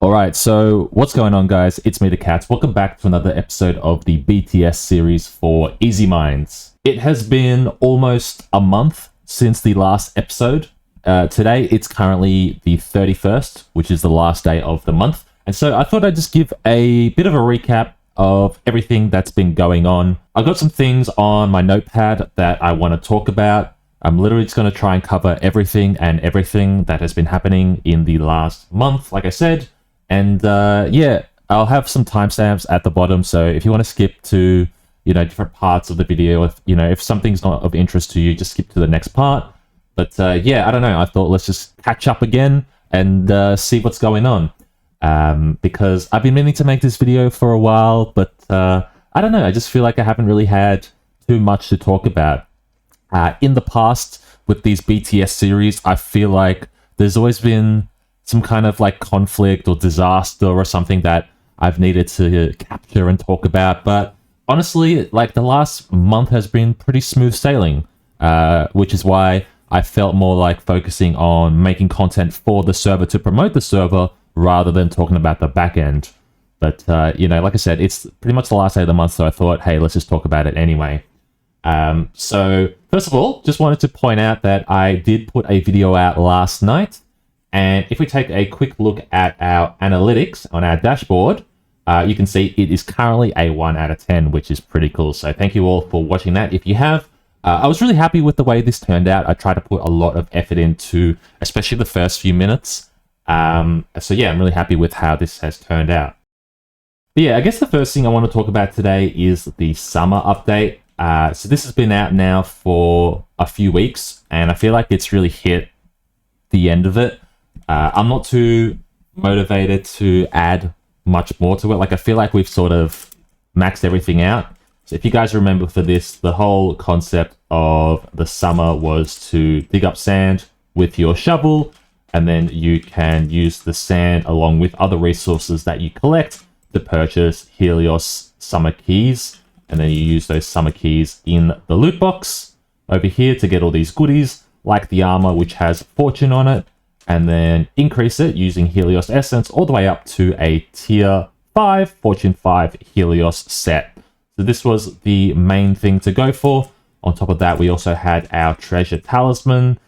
Alright, so what's going on, guys? It's me, the Cats. Welcome back to another episode of the BTS series for Easy Minds. It has been almost a month since the last episode. Today, it's currently the 31st, which is the last day of the month. And so I thought I'd just give a bit of a recap of everything that's been going on. I've got some things on my notepad that I want to talk about. I'm literally just going to try and cover everything that has been happening in the last month, like I said. And yeah, I'll have some timestamps at the bottom. So if you want to skip to, different parts of the video, if something's not of interest to you, just skip to the next part. But yeah, I don't know. I thought let's just catch up again and see what's going on. Because I've been meaning to make this video for a while, but I don't know. I just feel like I haven't really had too much to talk about. In the past, with these BTS series, I feel like there's always been some kind of like conflict or disaster or something that I've needed to capture and talk about. But honestly, like the last month has been pretty smooth sailing, which is why I felt more like focusing on making content for the server to promote the server rather than talking about the back end. But, like I said, it's pretty much the last day of the month, so I thought, hey, let's just talk about it anyway. So first of all, just wanted to point out that I did put a video out last night. And if we take a quick look at our analytics on our dashboard, you can see it is currently a 1 out of 10, which is pretty cool. So thank you all for watching that. If you have, I was really happy with the way this turned out. I tried to put a lot of effort into, especially the first few minutes. So yeah, I'm really happy with how this has turned out. But yeah, I guess the first thing I want to talk about today is the summer update. So this has been out now for a few weeks, and I feel like it's really hit the end of it. I'm not too motivated to add much more to it. Like, I feel like we've sort of maxed everything out. So if you guys remember for this, the whole concept of the summer was to dig up sand with your shovel, and then you can use the sand along with other resources that you collect to purchase Helios summer keys. And then you use those summer keys in the loot box over here to get all these goodies, like the armor, which has fortune on it, and then increase it using Helios Essence all the way up to a tier 5, Fortune 5 Helios set. So this was the main thing to go for. On top of that, we also had our treasure talisman.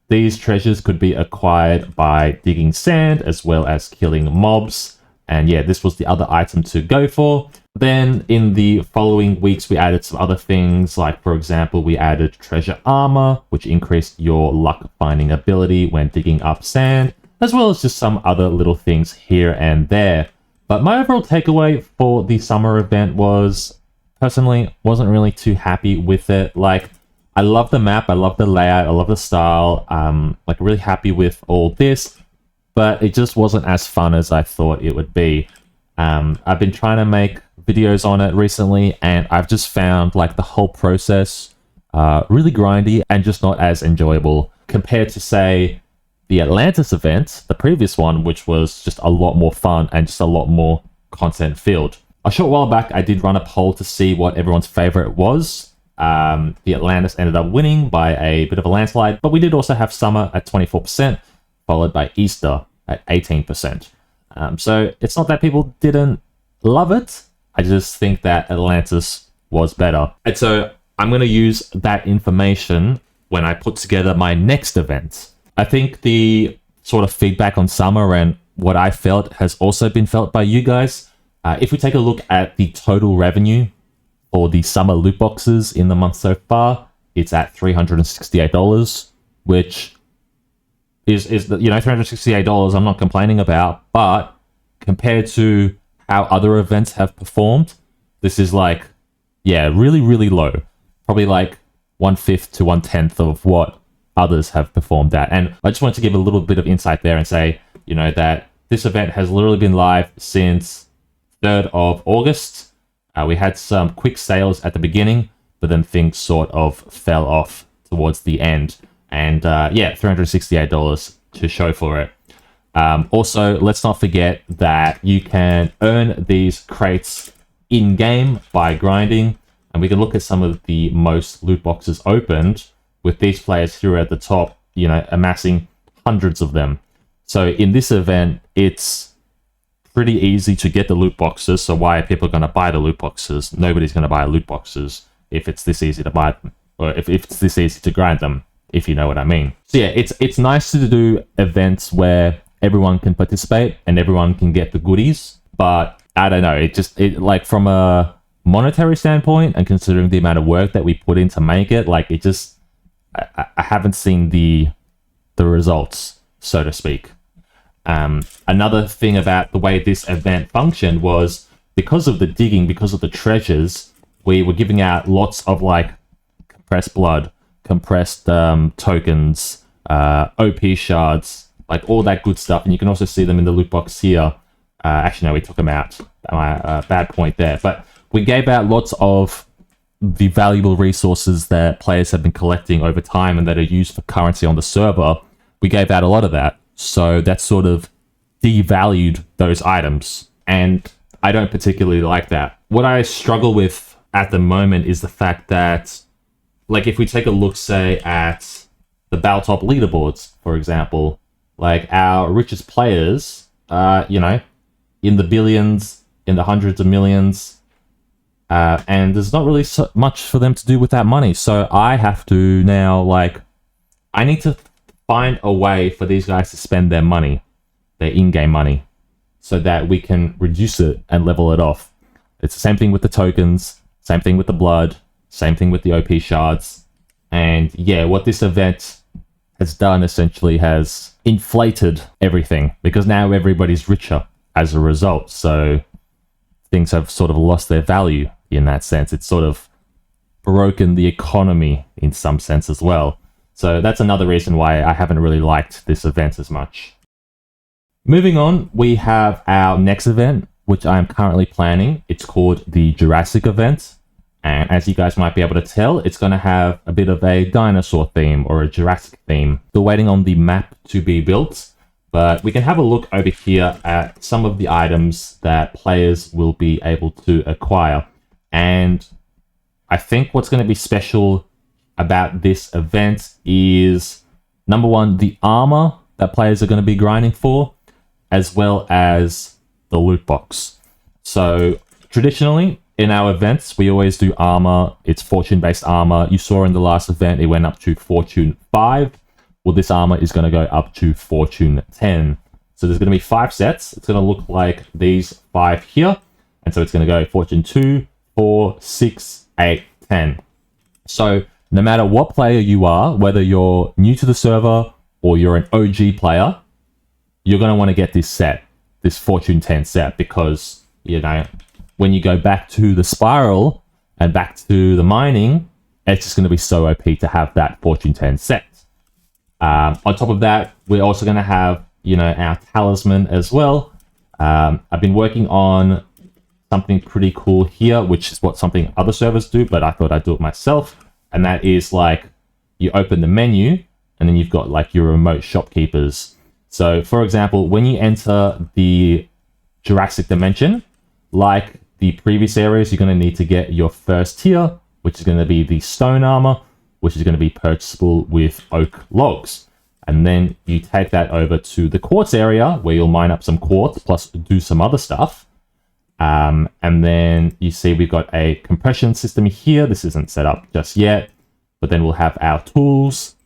These treasures could be acquired by digging sand as well as killing mobs. And yeah, this was the other item to go for. Then in the following weeks, we added some other things. Like, for example, we added treasure armor, which increased your luck finding ability when digging up sand, as well as just some other little things here and there. But my overall takeaway for the summer event was, personally, wasn't really too happy with it. Like, I love the map, I love the layout, I love the style. Like, really happy with all this, but it just wasn't as fun as I thought it would be. I've been trying to make videos on it recently, and I've just found like the whole process really grindy and just not as enjoyable compared to, say, the Atlantis event, the previous one, which was just a lot more fun and just a lot more content filled. A short while back, I did run a poll to see what everyone's favorite was. The Atlantis ended up winning by a bit of a landslide, but we did also have summer at 24%, followed by Easter at 18%. So it's not that people didn't love it. I just think that Atlantis was better. And so I'm going to use that information when I put together my next event. I think the sort of feedback on summer and what I felt has also been felt by you guys. If we take a look at the total revenue for the summer loot boxes in the month so far, it's at $368, which is $368 I'm not complaining about, but compared to how other events have performed, this is like, yeah, really, really low. Probably like 1/5 to 1/10 of what others have performed at. And I just wanted to give a little bit of insight there and say, that this event has literally been live since 3rd of August. We had some quick sales at the beginning, but then things sort of fell off towards the end. And yeah, $368 to show for it. Also, let's not forget that you can earn these crates in-game by grinding. And we can look at some of the most loot boxes opened with these players here at the top, amassing hundreds of them. So in this event, it's pretty easy to get the loot boxes, so why are people going to buy the loot boxes? Nobody's going to buy loot boxes if it's this easy to buy them, or if it's this easy to grind them, if you know what I mean. So yeah, it's nice to do events where everyone can participate and everyone can get the goodies, but I don't know, it like from a monetary standpoint and considering the amount of work that we put in to make it, like it just, I haven't seen the results, so to speak. Another thing about the way this event functioned was because of the digging, because of the treasures, we were giving out lots of like compressed blood, compressed tokens, OP shards, like all that good stuff. And you can also see them in the loot box here. Actually, no, we took them out. Bad point there. But we gave out lots of the valuable resources that players have been collecting over time and that are used for currency on the server. We gave out a lot of that. So that sort of devalued those items. And I don't particularly like that. What I struggle with at the moment is the fact that, like, if we take a look, say, at the Baltop leaderboards, for example, like our richest players, you know, in the billions, in the hundreds of millions, and there's not really so much for them to do with that money. So I have to now, like, I need to find a way for these guys to spend their money, their in-game money, so that we can reduce it and level it off. It's the same thing with the tokens, same thing with the blood, same thing with the OP shards. And yeah, what this event has done essentially has inflated everything, because now everybody's richer as a result. So things have sort of lost their value in that sense. It's sort of broken the economy in some sense as well. So that's another reason why I haven't really liked this event as much. Moving on, we have our next event, which I'm currently planning. It's called the Jurassic Event. And as you guys might be able to tell, it's going to have a bit of a dinosaur theme or a Jurassic theme. Still waiting on the map to be built, but we can have a look over here at some of the items that players will be able to acquire. And I think what's going to be special about this event is, number one, the armor that players are going to be grinding for, as well as the loot box. So traditionally in our events, we always do armor. It's fortune-based armor. You saw in the last event, it went up to Fortune 5. Well, this armor is going to go up to Fortune 10. So there's going to be 5 sets. It's going to look like these 5 here. And so it's going to go Fortune 2, 4, 6, 8, 10. So no matter what player you are, whether you're new to the server or you're an OG player, you're going to want to get this set, this Fortune 10 set, because, you know, when you go back to the spiral and back to the mining, it's just going to be so OP to have that Fortune 10 set. On top of that, we're also going to have, you know, our talisman as well. I've been working on something pretty cool here, which is what something other servers do, but I thought I'd do it myself. And that is like, you open the menu and then you've got like your remote shopkeepers. So for example, when you enter the Jurassic dimension, like the previous areas, you're going to need to get your first tier, which is going to be the stone armor, which is going to be purchasable with oak logs. And then you take that over to the quartz area where you'll mine up some quartz plus do some other stuff. And then you see we've got a compression system here. This isn't set up just yet, but then we'll have our tools.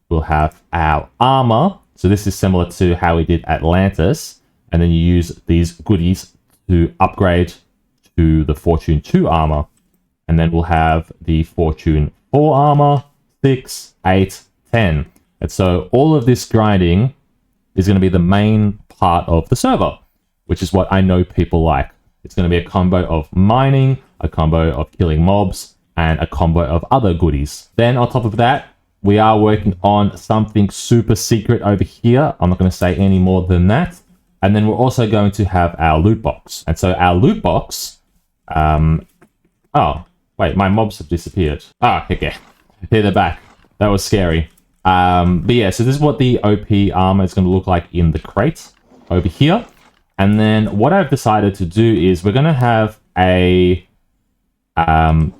We'll have our armor. So this is similar to how we did Atlantis. And then you use these goodies to upgrade to the Fortune 2 armor. And then we'll have the Fortune 4 armor, 6, 8, 10. And so all of this grinding is going to be the main part of the server, which is what I know people like. It's going to be a combo of mining, a combo of killing mobs, and a combo of other goodies. Then on top of that, we are working on something super secret over here. I'm not going to say any more than that. And then we're also going to have our loot box. And so our loot box... oh, wait, my mobs have disappeared. Ah, okay. Here they're back. That was scary. But yeah, so this is what the OP armor is going to look like in the crate over here. And then what I've decided to do is we're going to have a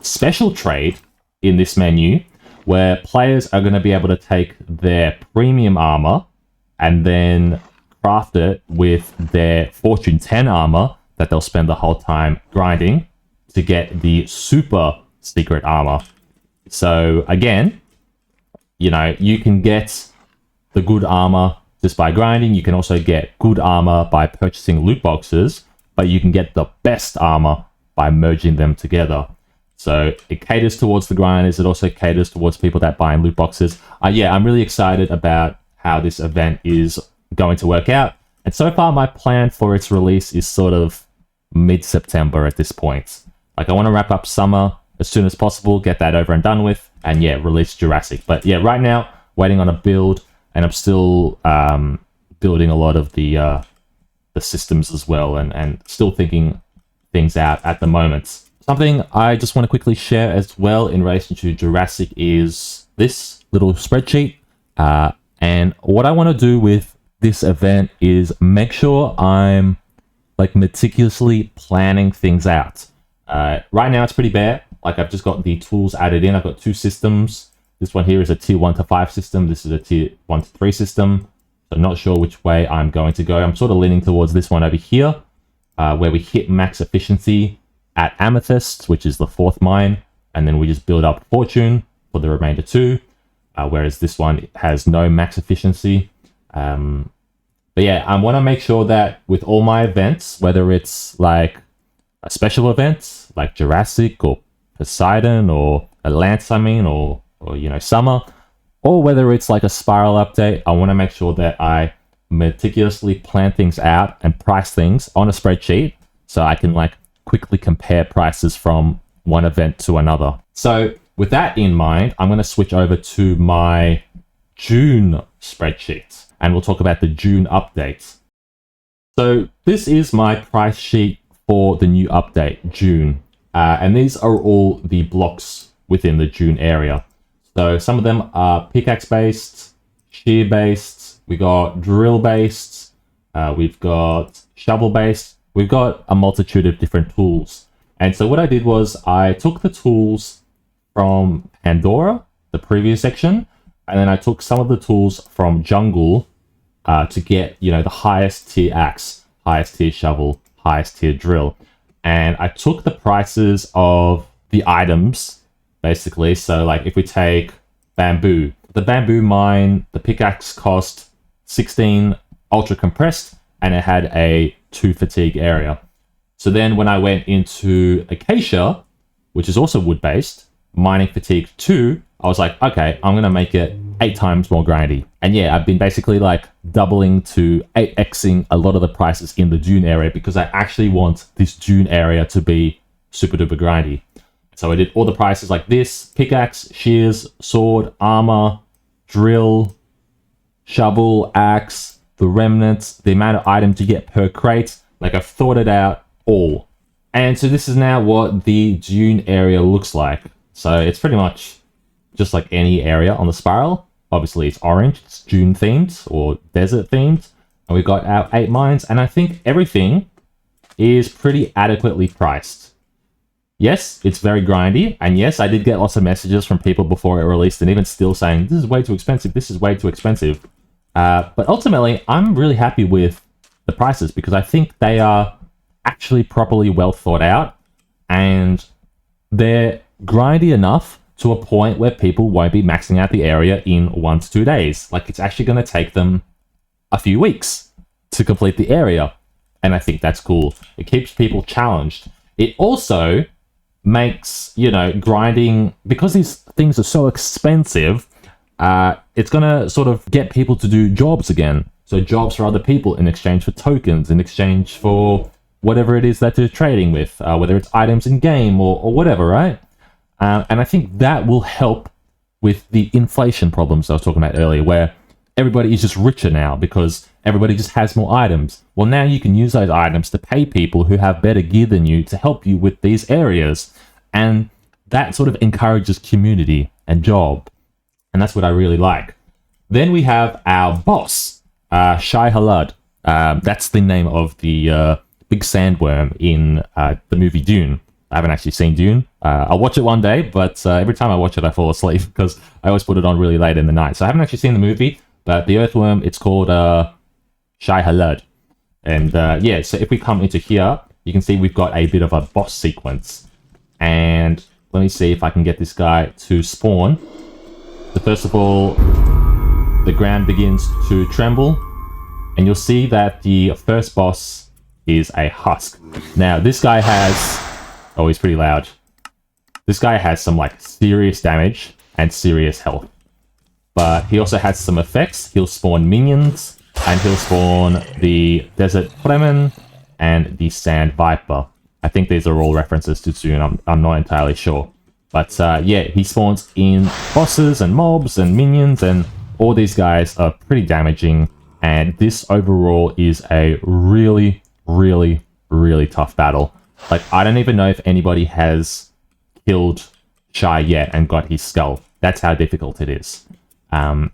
special trade in this menu where players are going to be able to take their premium armor and then craft it with their Fortune 10 armor that they'll spend the whole time grinding to get the super secret armor. So again, you know, you can get the good armor just by grinding. You can also get good armor by purchasing loot boxes, but you can get the best armor by merging them together. So it caters towards the grinders. It also caters towards people that buy in loot boxes. Yeah, I'm really excited about how this event is going to work out. And so far, my plan for its release is sort of mid-September at this point. Like, I want to wrap up summer as soon as possible, get that over and done with, and yeah, release Jurassic. But yeah, right now, waiting on a build, and I'm still building a lot of the systems as well, and still thinking things out at the moment. Something I just want to quickly share as well in relation to Jurassic is this little spreadsheet. And what I want to do with this event is make sure I'm like meticulously planning things out. Right now it's pretty bare. Like, I've just got the tools added in. I've got 2 systems. This one here is a tier 1 to 5 system. This is a tier 1 to 3 system. So I'm not sure which way I'm going to go. I'm sort of leaning towards this one over here, where we hit max efficiency at Amethyst, which is the 4th mine, and then we just build up Fortune for the remainder 2, whereas this one has no max efficiency. But yeah, I want to make sure that with all my events, whether it's like a special event like Jurassic or Poseidon or Atlantis, or you know, Summer, or whether it's like a Spiral update, I want to make sure that I meticulously plan things out and price things on a spreadsheet so I can like quickly compare prices from one event to another. So with that in mind, I'm going to switch over to my June spreadsheet, and we'll talk about the June updates. So this is my price sheet for the new update, June. And these are all the blocks within the June area. So some of them are pickaxe-based, shear-based, we got drill-based, we've got shovel-based, we've got a multitude of different tools. And so what I did was I took the tools from Pandora, the previous section, and then I took some of the tools from Jungle to get, you know, the highest tier axe, highest tier shovel, highest tier drill. And I took the prices of the items, basically. So like if we take bamboo, the bamboo mine, the pickaxe cost 16 ultra compressed, and it had a 2 fatigue area. So then when I went into acacia, which is also wood based, mining fatigue 2, I was like, okay, I'm gonna make it 8 times more grindy. And yeah, I've been basically like doubling to 8xing a lot of the prices in the Dune area because I actually want this Dune area to be super duper grindy. So I did all the prices like this: pickaxe, shears, sword, armor, drill, shovel, axe, the remnants, the amount of items you get per crate. Like, I've thought it out all. And so this is now what the Dune area looks like. So it's pretty much just like any area on the spiral. Obviously it's orange, it's Dune themed or desert themed. And we've got our 8 mines, and I think everything is pretty adequately priced. Yes, it's very grindy, and yes, I did get lots of messages from people before it released, and even still saying, this is way too expensive, this is way too expensive. But ultimately, I'm really happy with the prices because I think they are actually properly well thought out, and they're grindy enough to a point where people won't be maxing out the area in 1 to 2 days. Like, it's actually going to take them a few weeks to complete the area, and I think that's cool. It keeps people challenged. It also makes, you know, grinding, because these things are so expensive, it's gonna sort of get people to do jobs again. So jobs for other people in exchange for tokens, in exchange for whatever it is that they're trading with, whether it's items in game or whatever, right? And I think that will help with the inflation problems I was talking about earlier, where everybody is just richer now because everybody just has more items. Well, now you can use those items to pay people who have better gear than you to help you with these areas. And that sort of encourages community and job. And that's what I really like. Then we have our boss, Shai Halud. That's the name of the big sandworm in the movie Dune. I haven't actually seen Dune. I'll watch it one day, but every time I watch it, I fall asleep because I always put it on really late in the night. So I haven't actually seen the movie, but the earthworm, it's called Shai Halud. And yeah, so if we come into here, you can see we've got a bit of a boss sequence. And let me see if I can get this guy to spawn. So first of all, the ground begins to tremble. And you'll see that the first boss is a husk. Now, this guy has... Oh, he's pretty loud. This guy has some, like, serious damage and serious health. But he also has some effects. He'll spawn minions, and he'll spawn the Desert Fremen and the Sand Viper. I think these are all references to Dune. I'm not entirely sure. But yeah, he spawns in bosses and mobs and minions, and all these guys are pretty damaging. And this overall is a really, really, really tough battle. Like, I don't even know if anybody has killed Shai yet and got his skull. That's how difficult it is. I'm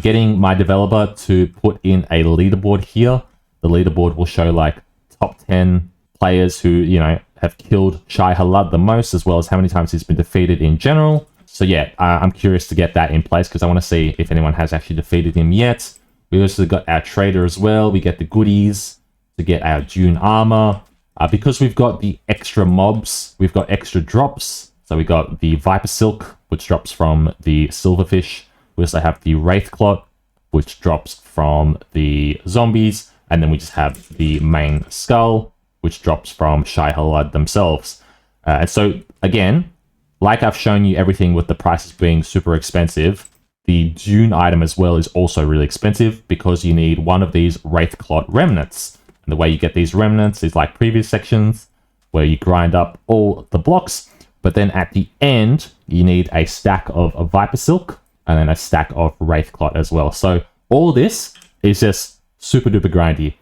getting my developer to put in a leaderboard here. The leaderboard will show, like, top 10 players who, you know, have killed Shai Halud the most, as well as how many times he's been defeated in general. So yeah, I'm curious to get that in place, because I want to see if anyone has actually defeated him yet. We also got our trader as well. We get the goodies to get our Dune armor. Because we've got the extra mobs, we've got extra drops. So we got the Viper Silk, which drops from the Silverfish. We also have the Wraithclot, which drops from the zombies. And then we just have the main skull, which drops from Shai Halud themselves. And so, again, like I've shown you everything with the prices being super expensive, the Dune item as well is also really expensive, because you need one of these Wraithclot remnants. And the way you get these remnants is like previous sections, where you grind up all the blocks, but then at the end, you need a stack of Viper Silk, and then a stack of Wraithclot as well. So all this is just super duper grindy.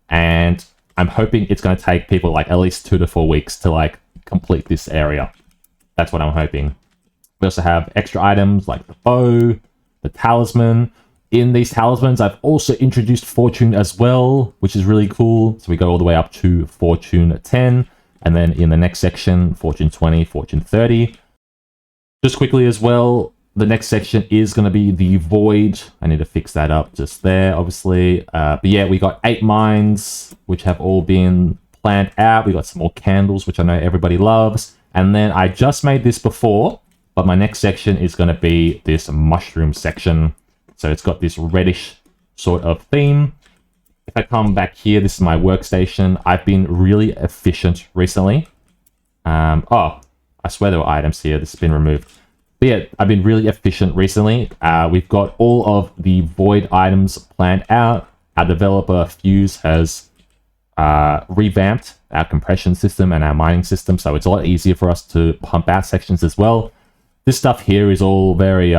And I'm hoping it's going to take people like at least 2 to 4 weeks to like complete this area. That's what I'm hoping. We also have extra items like the bow, the talisman. In these talismans, I've also introduced Fortune as well, which is really cool. So we go all the way up to Fortune 10. And then in the next section, Fortune 20, Fortune 30. Just quickly as well, the next section is going to be the Void. I need to fix that up just there, obviously. But yeah, we got 8 mines, which have all been planned out. We got some more candles, which I know everybody loves. And then I just made this before, but my next section is going to be this mushroom section. So it's got this reddish sort of theme. If I come back here, this is my workstation. I've been really efficient recently. Oh, I swear there were items here. This has been removed. But yeah, I've been really efficient recently. We've got all of the Void items planned out. Our developer, Fuse, has revamped our compression system and our mining system, so it's a lot easier for us to pump out sections as well. This stuff here is all very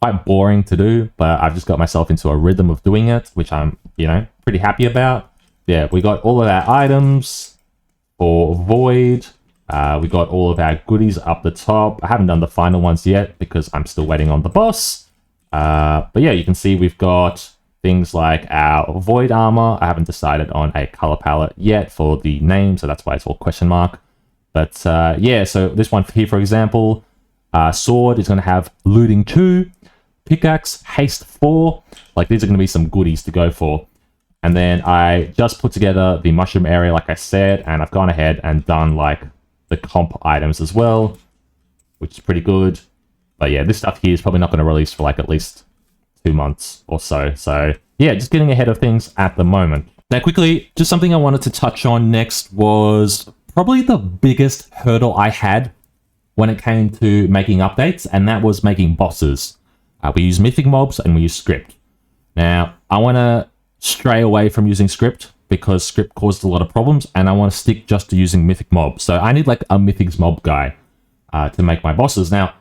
quite boring to do, but I've just got myself into a rhythm of doing it, which I'm, you know, pretty happy about. Yeah, we got all of our items for Void. We got all of our goodies up the top. I haven't done the final ones yet because I'm still waiting on the boss. But yeah, you can see we've got things like our Void armor. I haven't decided on a color palette yet for the name, so that's why it's all question mark. But yeah, so this one here, for example, sword is going to have looting 2, pickaxe, haste 4. Like, these are going to be some goodies to go for. And then I just put together the mushroom area, like I said, and I've gone ahead and done like the comp items as well, which is pretty good. But yeah, this stuff here is probably not going to release for like at least 2 months or so. So yeah, just getting ahead of things at the moment. Now quickly, just something I wanted to touch on next was probably the biggest hurdle I had when it came to making updates, and that was making bosses. We use mythic mobs and we use script. Now, I want to stray away from using script because script caused a lot of problems, and I want to stick just to using mythic mobs. So I need like a mythics mob guy to make my bosses. Now,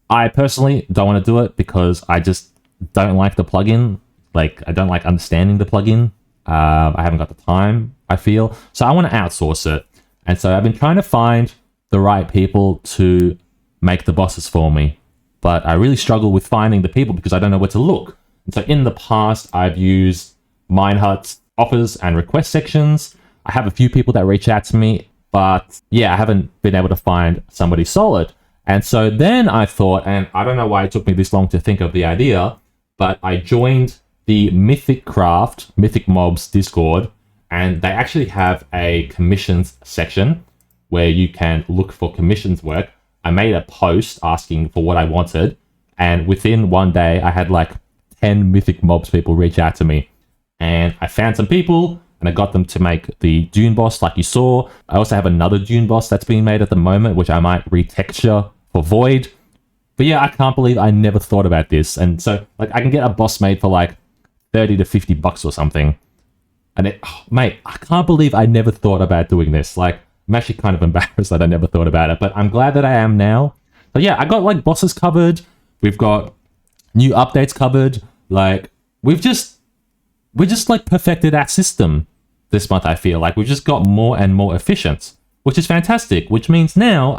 I personally don't want to do it because I just don't like the plugin. Like, I don't like understanding the plugin. I haven't got the time, I feel. So I want to outsource it. And so I've been trying to find the right people to make the bosses for me. But I really struggle with finding the people because I don't know where to look. And so in the past, I've used Minehut's offers and request sections. I have a few people that reach out to me, but yeah, I haven't been able to find somebody solid. And so then I thought, and I don't know why it took me this long to think of the idea, but I joined the Mythic Mobs Discord, and they actually have a commissions section where you can look for commissions work. I made a post asking for what I wanted, and within one day, I had like 10 Mythic Mobs people reach out to me. And I found some people, and I got them to make the Dune boss like you saw. I also have another Dune boss that's being made at the moment, which I might retexture for Void. But yeah, I can't believe I never thought about this. And so, like, I can get a boss made for like 30 to 50 bucks or something. And mate, I can't believe I never thought about doing this. Like, I'm actually kind of embarrassed that I never thought about it, but I'm glad that I am now. But yeah, I got like bosses covered. We've got new updates covered. Like, we just like perfected our system this month. I feel like we've just got more and more efficient, which is fantastic, which means now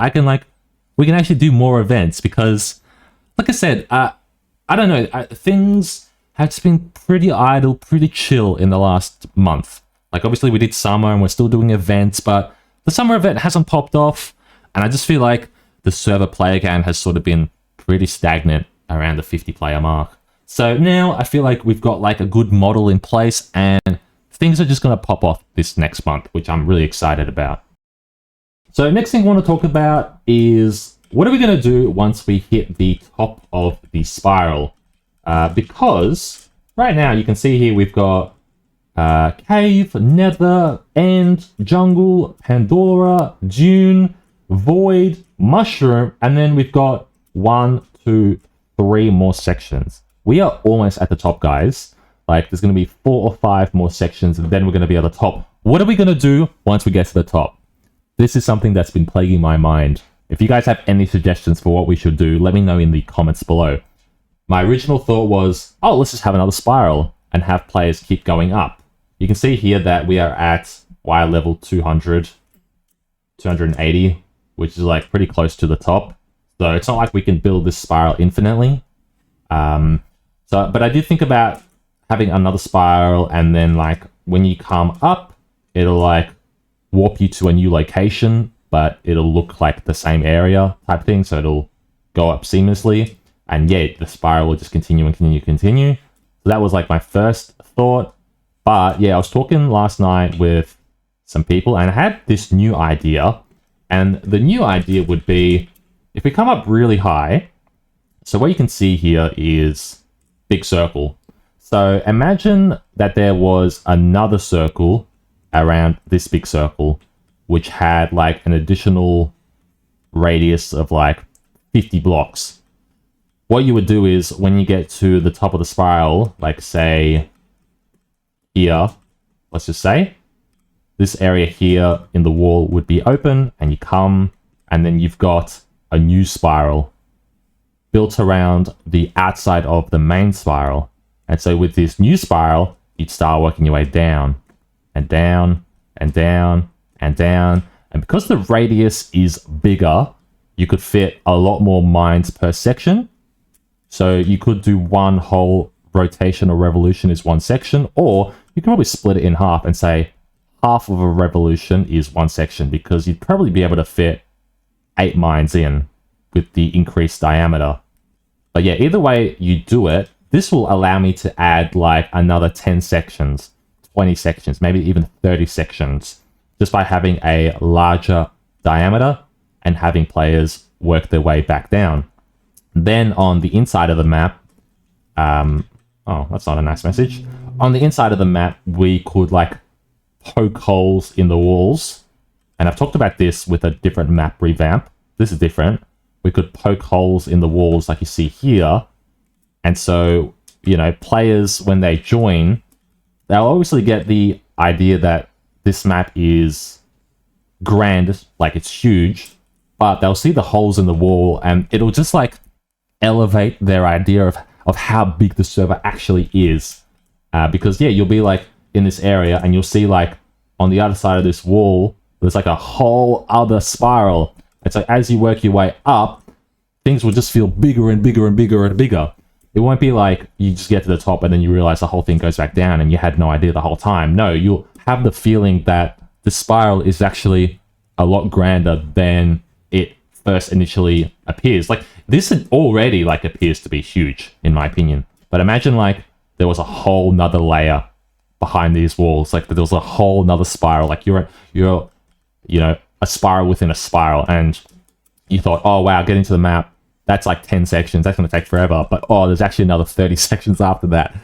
we can actually do more events because, like I said, I don't know, things have just been pretty idle, pretty chill in the last month. Like, obviously we did summer and we're still doing events, but the summer event hasn't popped off, and I just feel like the server player count has sort of been pretty stagnant around the 50 player mark. So now I feel like we've got like a good model in place, and things are just going to pop off this next month, which I'm really excited about. So next thing I want to talk about is what are we going to do once we hit the top of the spiral? Because right now you can see here we've got Cave, Nether, End, Jungle, Pandora, Dune, Void, Mushroom, and then we've got 1, 2, 3 more sections. We are almost at the top, guys. Like, there's going to be 4 or 5 more sections, and then we're going to be at the top. What are we going to do once we get to the top? This is something that's been plaguing my mind. If you guys have any suggestions for what we should do, let me know in the comments below. My original thought was, oh, let's just have another spiral and have players keep going up. You can see here that we are at wire level 200, 280, which is like pretty close to the top. So it's not like we can build this spiral infinitely. But I did think about having another spiral, and then like when you come up, it'll like warp you to a new location, but it'll look like the same area type thing. So it'll go up seamlessly. And yeah, the spiral will just continue and continue. So that was like my first thought. But yeah, I was talking last night with some people, and I had this new idea. And the new idea would be, if we come up really high, so what you can see here is big circle. So imagine that there was another circle around this big circle, which had like an additional radius of like 50 blocks. What you would do is when you get to the top of the spiral, like say here, let's just say, this area here in the wall would be open, and you come, and then you've got a new spiral built around the outside of the main spiral. And so with this new spiral, you'd start working your way down and down and down and down. And because the radius is bigger, you could fit a lot more mines per section. So you could do one whole rotation or revolution is one section, or you can probably split it in half and say half of a revolution is one section, because you'd probably be able to fit 8 mines in with the increased diameter. But yeah, either way you do it, this will allow me to add like another 10 sections, 20 sections, maybe even 30 sections, just by having a larger diameter and having players work their way back down. Then on the inside of the map, oh, that's not a nice message. On the inside of the map, we could like poke holes in the walls. And I've talked about this with a different map revamp. This is different. We could poke holes in the walls like you see here. And so, you know, players, when they join, they'll obviously get the idea that this map is grand, like it's huge, but they'll see the holes in the wall, and it'll just like elevate their idea of how big the server actually is. Because yeah, you'll be like in this area, and you'll see like on the other side of this wall, there's like a whole other spiral. And so as you work your way up, things will just feel bigger and bigger and bigger and bigger. It won't be like you just get to the top and then you realize the whole thing goes back down and you had no idea the whole time. No, you'll have the feeling that the spiral is actually a lot grander than it first initially appears. Like, this already like appears to be huge, in my opinion. But imagine like there was a whole nother layer behind these walls. Like there was a whole nother spiral. Like you're you know, a spiral within a spiral, and you thought, oh wow, getting to the map, that's like 10 sections, that's going to take forever. But oh, there's actually another 30 sections after that.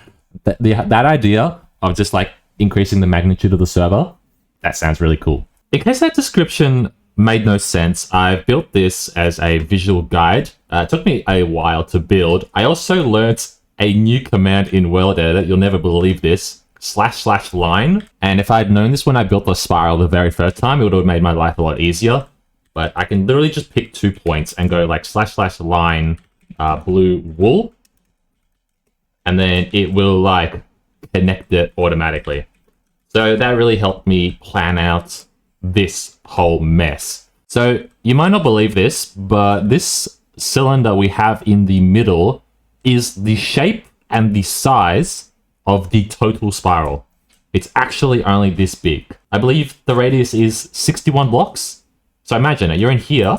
That idea of just like increasing the magnitude of the server, that sounds really cool. In case that description made no sense, I've built this as a visual guide. It took me a while to build. I also learnt a new command in World Edit. You'll never believe this. //line. And if I'd known this when I built the spiral the very first time, it would have made my life a lot easier. But I can literally just pick 2 points and go like //line blue wool. And then it will like connect it automatically. So that really helped me plan out this whole mess. So you might not believe this, but this cylinder we have in the middle is the shape and the size of the total spiral. It's actually only this big. I believe the radius is 61 blocks. So imagine it, you're in here,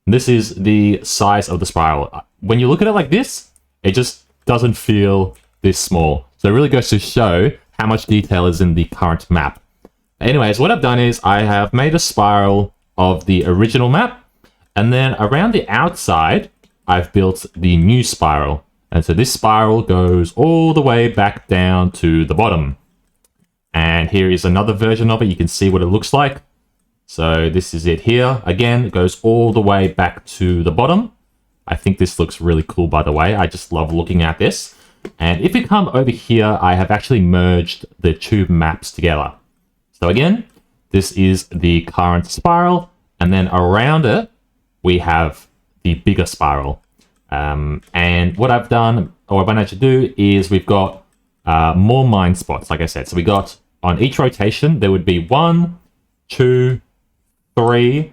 and this is the size of the spiral. When you look at it like this, it just doesn't feel this small. So it really goes to show how much detail is in the current map. Anyways, what I've done is I have made a spiral of the original map, and then around the outside, I've built the new spiral. And so this spiral goes all the way back down to the bottom. And here is another version of it. You can see what it looks like. So this is it here. Again, it goes all the way back to the bottom. I think this looks really cool, by the way. I just love looking at this. And if you come over here, I have actually merged the 2 maps together. So again, this is the current spiral. And then around it, we have the bigger spiral. And what I've done, or what I managed to do, is we've got more mine spots, like I said. So we got, on each rotation, there would be 1, 2, 3,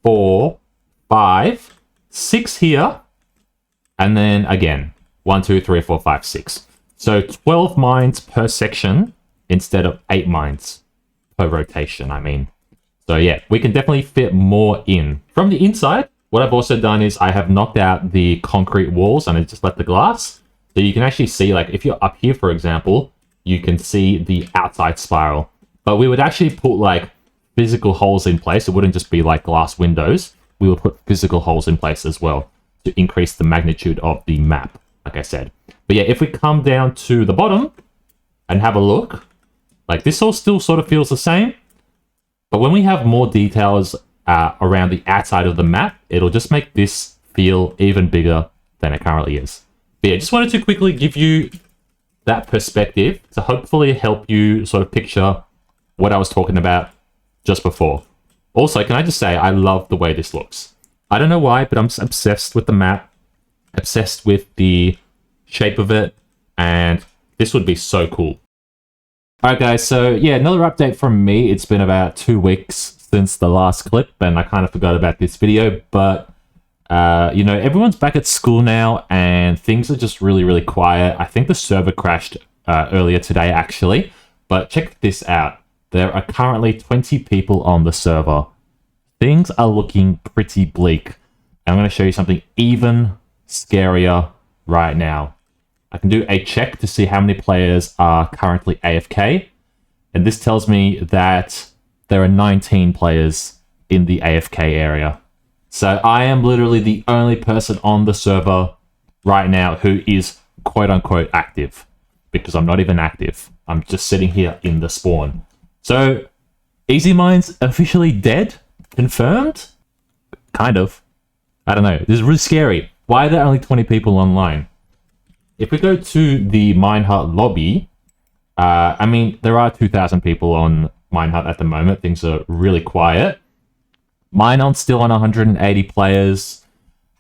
4, 5, 6 here. And then again, 1, 2, 3, 4, 5, 6. So 12 mines per section instead of 8 mines per rotation, I mean. So yeah, we can definitely fit more in. From the inside, what I've also done is I have knocked out the concrete walls and I just left the glass. So you can actually see, like, if you're up here, for example, you can see the outside spiral. But we would actually put, like, physical holes in place. It wouldn't just be, like, glass windows. We would put physical holes in place as well to increase the magnitude of the map, like I said. But yeah, if we come down to the bottom and have a look, like, this all still sort of feels the same. But when we have more details around the outside of the map, it'll just make this feel even bigger than it currently is. But yeah, just wanted to quickly give you that perspective to hopefully help you sort of picture what I was talking about just before. Also, can I just say, I love the way this looks. I don't know why, but I'm obsessed with the map, obsessed with the shape of it, and this would be so cool. Alright guys, so yeah, another update from me. It's been about 2 weeks since the last clip, and I kind of forgot about this video, but you know, everyone's back at school now, and things are just really, really quiet. I think the server crashed earlier today, actually, but check this out. There are currently 20 people on the server. Things are looking pretty bleak. And I'm going to show you something even scarier right now. I can do a check to see how many players are currently AFK. And this tells me that there are 19 players in the AFK area. So I am literally the only person on the server right now who is quote-unquote active. Because I'm not even active. I'm just sitting here in the spawn. So, Easy Minds officially dead? Confirmed? Kind of. I don't know. This is really scary. Why are there only 20 people online? If we go to the Minehut lobby, I mean, there are 2,000 people on Minehut at the moment. Things are really quiet. Minehut's still on 180 players.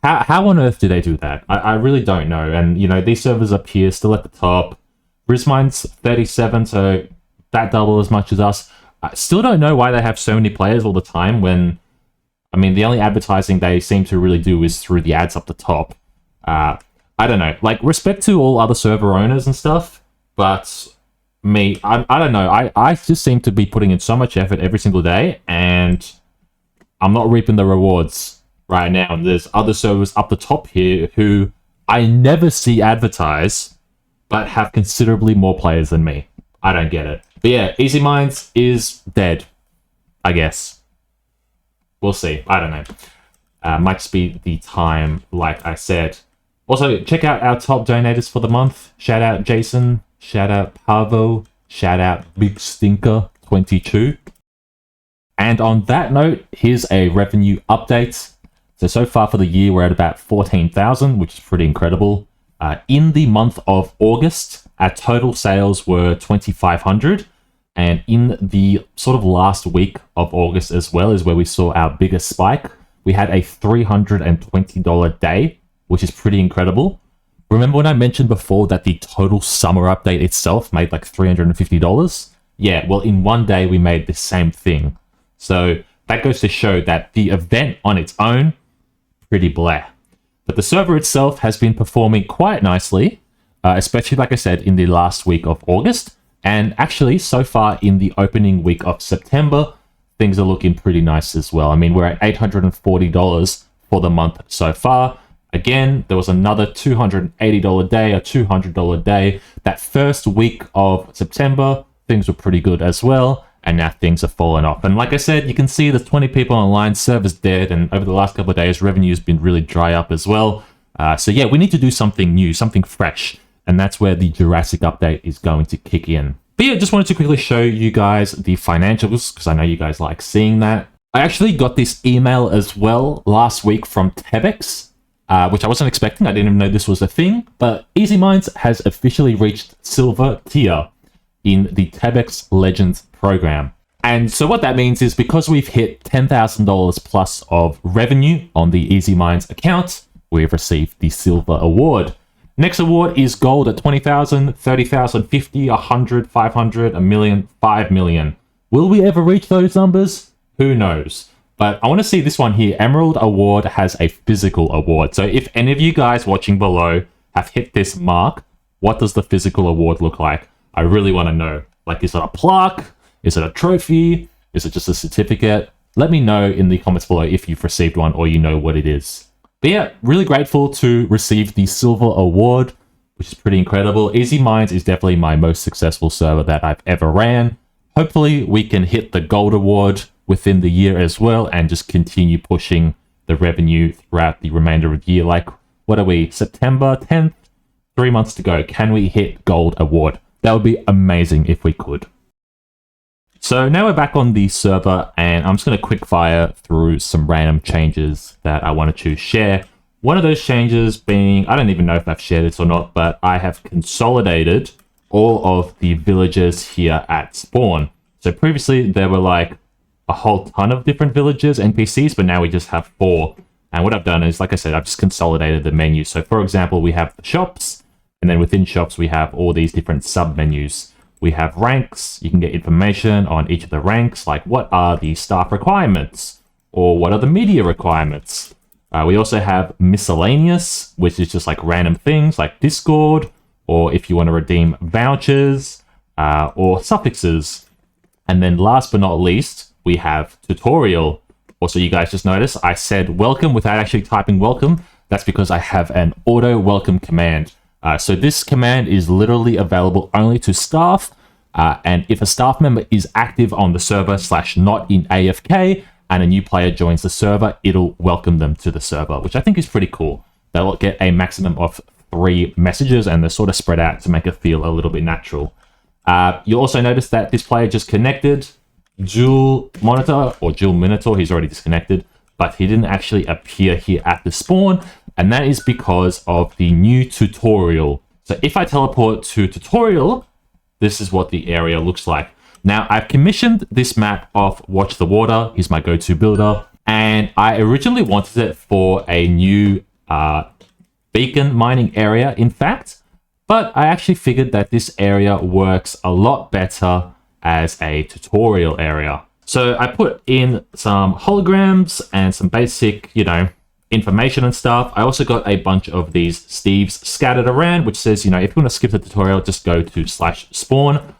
How on earth do they do that? I really don't know. And, you know, these servers up here still at the top. Brismine's 37, so that double as much as us. I still don't know why they have so many players all the time when, I mean, the only advertising they seem to really do is through the ads up the top. I don't know. Like, respect to all other server owners and stuff, but me, I don't know. I just seem to be putting in so much effort every single day, and I'm not reaping the rewards right now. And there's other servers up the top here who I never see advertise, but have considerably more players than me. I don't get it. But yeah, Easy Minds is dead, I guess. We'll see. I don't know. Might just be the time, like I said. Also, check out our top donators for the month. Shout out Jason. Shout out Pavo. Shout out Big Stinker 22. And on that note, here's a revenue update. So far for the year, we're at about 14,000, which is pretty incredible. In the month of August, our total sales were 2,500. And in the sort of last week of August as well is where we saw our biggest spike. We had a $320 day, which is pretty incredible. Remember when I mentioned before that the total summer update itself made like $350? Yeah, well, in one day we made the same thing. So that goes to show that the event on its own, pretty blah. But the server itself has been performing quite nicely, especially, like I said, in the last week of August. And actually, so far in the opening week of September, things are looking pretty nice as well. I mean, we're at $840 for the month so far. Again, there was another $280 day, a $200 day. That first week of September, things were pretty good as well. And now things have fallen off. And like I said, you can see there's 20 people online, server's dead, and over the last couple of days, revenue's been really dry up as well. So yeah, we need to do something new, something fresh. And that's where the Jurassic update is going to kick in. But yeah, just wanted to quickly show you guys the financials, because I know you guys like seeing that. I actually got this email as well last week from Tebex, which I wasn't expecting. I didn't even know this was a thing. But Easy Minds has officially reached silver tier in the Tebex Legends program. And so what that means is because we've hit $10,000 plus of revenue on the Easy Minds account, we've received the silver award. Next award is gold at 20,000, 30,000, 50, 100, 500, a million, 5 million. Will we ever reach those numbers? Who knows? But I want to see this one here. Emerald Award has a physical award. So if any of you guys watching below have hit this mark, what does the physical award look like? I really want to know. Like, is it a plaque? Is it a trophy? Is it just a certificate? Let me know in the comments below if you've received one or you know what it is. But yeah, really grateful to receive the silver award, which is pretty incredible. Easy Minds is definitely my most successful server that I've ever ran. Hopefully we can hit the gold award within the year as well and just continue pushing the revenue throughout the remainder of the year. Like, what are we? September 10th? 3 months to go. Can we hit gold award? That would be amazing if we could. So now we're back on the server, and I'm just going to quick fire through some random changes that I wanted to share. One of those changes being, I don't even know if I've shared this or not, but I have consolidated all of the villages here at spawn. So previously there were like a whole ton of different villages, NPCs, but now we just have 4. And what I've done is, like I said, I've just consolidated the menu. So for example, we have the shops, and then within shops we have all these different sub-menus. We have ranks. You can get information on each of the ranks, like what are the staff requirements, or what are the media requirements. We also have miscellaneous, which is just like random things like Discord, or if you want to redeem vouchers, or suffixes. And then last but not least, we have tutorial. Also, you guys just noticed I said welcome without actually typing welcome. That's because I have an auto welcome command. So this command is literally available only to staff. And if a staff member is active on the server / not in AFK and a new player joins the server, it'll welcome them to the server, which I think is pretty cool. They'll get a maximum of 3 messages and they're sort of spread out to make it feel a little bit natural. You'll also notice that this player just connected. Dual Monitor or Dual Minotaur, he's already disconnected, but he didn't actually appear here at the spawn. And that is because of the new tutorial. So if I teleport to tutorial, this is what the area looks like. Now, I've commissioned this map off Watch the Water. He's my go-to builder. And I originally wanted it for a new beacon mining area, in fact. But I actually figured that this area works a lot better as a tutorial area. So I put in some holograms and some basic, information and stuff. I also got a bunch of these Steves scattered around, which says, if you want to skip the tutorial, just go to /spawn.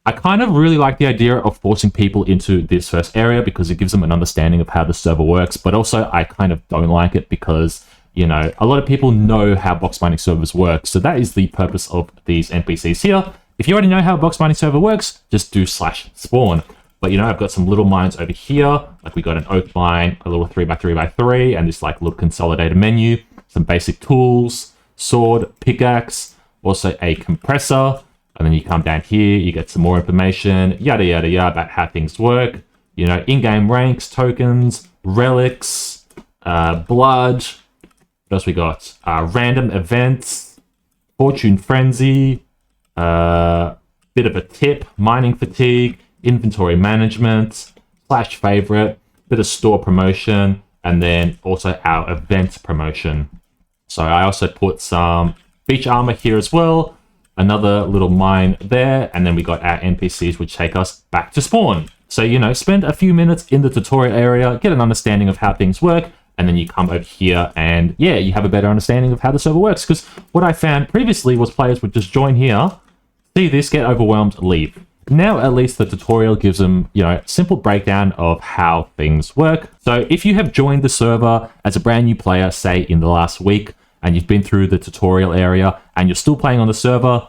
I kind of really like the idea of forcing people into this first area because it gives them an understanding of how the server works, but also I kind of don't like it because, you know, a lot of people know how box mining servers work. So that is the purpose of these NPCs here. If you already know how a box mining server works, just do /spawn. But, you know, I've got some little mines over here. Like we got an oak mine, a little 3x3x3, and this like little consolidated menu, some basic tools, sword, pickaxe, also a compressor. And then you come down here, you get some more information, yada, yada, yada, about how things work. You know, in-game ranks, tokens, relics, blood. What else we got? Random events, fortune frenzy, bit of a tip, mining fatigue, inventory management, /favorite, bit of store promotion, and then also our event promotion. So I also put some beach armor here as well, another little mine there, and then we got our NPCs which take us back to spawn. So, you know, spend a few minutes in the tutorial area, get an understanding of how things work, and then you come over here and, yeah, you have a better understanding of how the server works. Because what I found previously was players would just join here, see this, get overwhelmed, leave. Now, at least the tutorial gives them, you know, simple breakdown of how things work. So if you have joined the server as a brand new player, say in the last week, and you've been through the tutorial area and you're still playing on the server,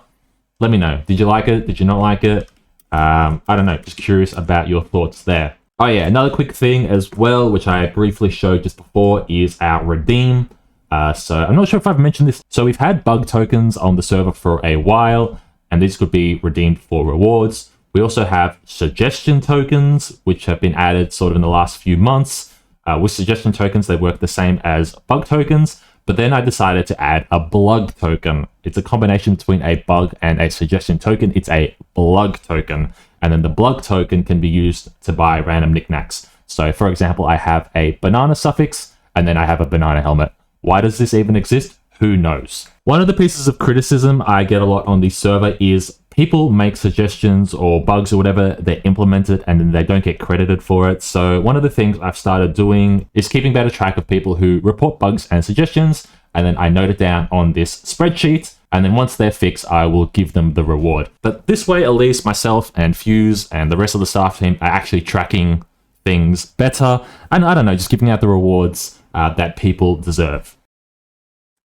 let me know. Did you like it? Did you not like it? I don't know, just curious about your thoughts there. Oh yeah, another quick thing as well, which I briefly showed just before, is our redeem. So I'm not sure if I've mentioned this. So we've had bug tokens on the server for a while, and these could be redeemed for rewards. We also have suggestion tokens, which have been added sort of in the last few months. With suggestion tokens, they work the same as bug tokens, but then I decided to add a blug token. It's a combination between a bug and a suggestion token. It's a blug token, and then the blug token can be used to buy random knickknacks. So for example, I have a banana suffix, and then I have a banana helmet. Why does this even exist? Who knows? One of the pieces of criticism I get a lot on the server is people make suggestions or bugs or whatever, they implement it and then they don't get credited for it. So one of the things I've started doing is keeping better track of people who report bugs and suggestions, and then I note it down on this spreadsheet, and then once they're fixed, I will give them the reward. But this way, at least myself and Fuse and the rest of the staff team are actually tracking things better, and I don't know, just giving out the rewards that people deserve.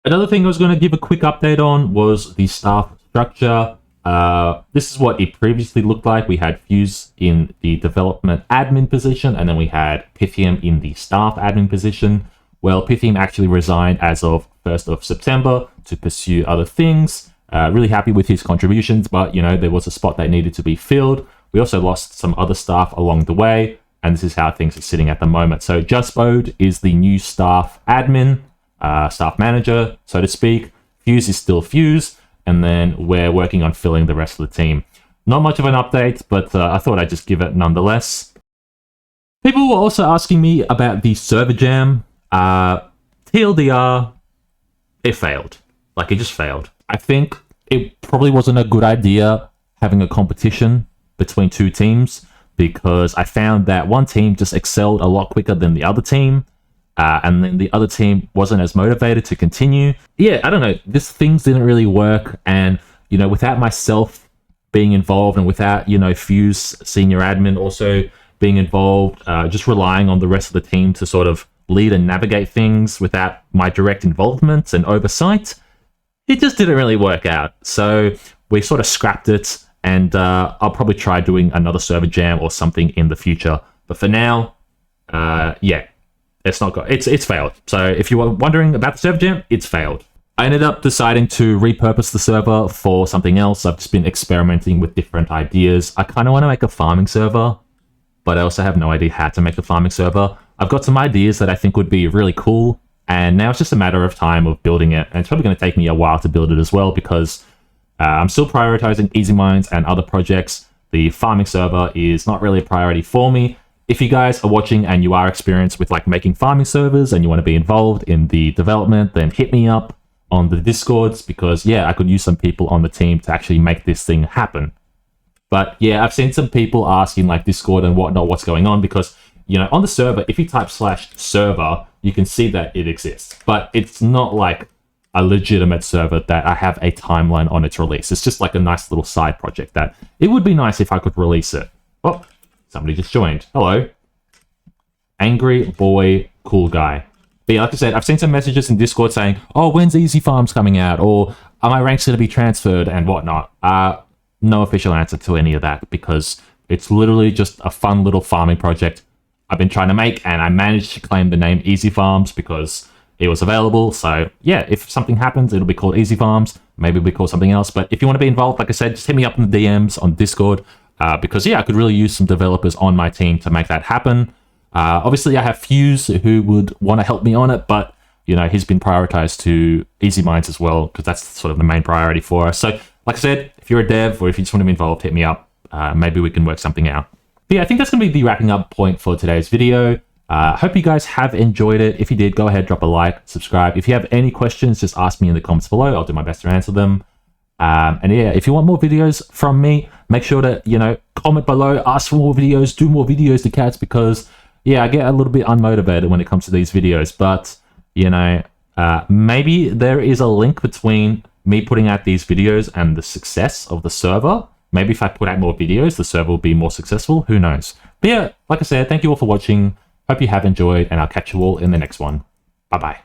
Another thing I was going to give a quick update on was the staff structure. This is what it previously looked like. We had Fuse in the development admin position, and then we had Pythium in the staff admin position. Well, Pythium actually resigned as of 1st of September to pursue other things. Really happy with his contributions, but, you know, there was a spot that needed to be filled. We also lost some other staff along the way, and this is how things are sitting at the moment. So Justbode is the new staff admin, staff manager, so to speak. Fuse is still Fuse, and then we're working on filling the rest of the team. Not much of an update, but I thought I'd just give it nonetheless. People were also asking me about the server jam. TLDR, it failed. Like, it just failed. I think it probably wasn't a good idea having a competition between two teams, because I found that one team just excelled a lot quicker than the other team. And then the other team wasn't as motivated to continue. Yeah, I don't know. Things didn't really work. And, you know, without myself being involved and without, you know, Fuse, senior admin, also being involved, just relying on the rest of the team to sort of lead and navigate things without my direct involvement and oversight, it just didn't really work out. So we sort of scrapped it, and I'll probably try doing another server jam or something in the future. But for now, yeah. It's not got, it's failed. So if you were wondering about the server jam, it's failed. I ended up deciding to repurpose the server for something else. I've just been experimenting with different ideas. I kind of want to make a farming server, but I also have no idea how to make a farming server. I've got some ideas that I think would be really cool, and now it's just a matter of time of building it. And it's probably going to take me a while to build it as well, because I'm still prioritizing Easy Mines and other projects. The farming server is not really a priority for me. If you guys are watching and you are experienced with like making farming servers and you want to be involved in the development, then hit me up on the Discords, because yeah, I could use some people on the team to actually make this thing happen. But yeah, I've seen some people asking like Discord and whatnot, what's going on, because, you know, on the server, if you type /server, you can see that it exists, but it's not like a legitimate server that I have a timeline on its release. It's just like a nice little side project that it would be nice if I could release it. Oh, somebody just joined. Hello. Angry boy, cool guy. But yeah, like I said, I've seen some messages in Discord saying, oh, when's Easy Farms coming out? Or are my ranks going to be transferred and whatnot? No official answer to any of that, because it's literally just a fun little farming project I've been trying to make, and I managed to claim the name Easy Farms because it was available. So yeah, if something happens, it'll be called Easy Farms. Maybe it'll be called something else. But if you want to be involved, like I said, just hit me up in the DMs on Discord, because yeah, I could really use some developers on my team to make that happen. Obviously, I have Fuse who would want to help me on it, but you know, he's been prioritized to Easy Minds as well, because that's sort of the main priority for us. So like I said, if you're a dev or if you just want to be involved, hit me up. Maybe we can work something out. But yeah, I think that's going to be the wrapping up point for today's video. Hope you guys have enjoyed it. If you did, go ahead, drop a like, subscribe. If you have any questions, just ask me in the comments below. I'll do my best to answer them. And yeah, if you want more videos from me, make sure to, you know, comment below, ask for more videos, do more videos to Cats, because yeah, I get a little bit unmotivated when it comes to these videos. But you know, maybe there is a link between me putting out these videos and the success of the server. Maybe if I put out more videos, the server will be more successful. Who knows? But yeah, like I said, thank you all for watching. Hope you have enjoyed, and I'll catch you all in the next one. Bye-bye.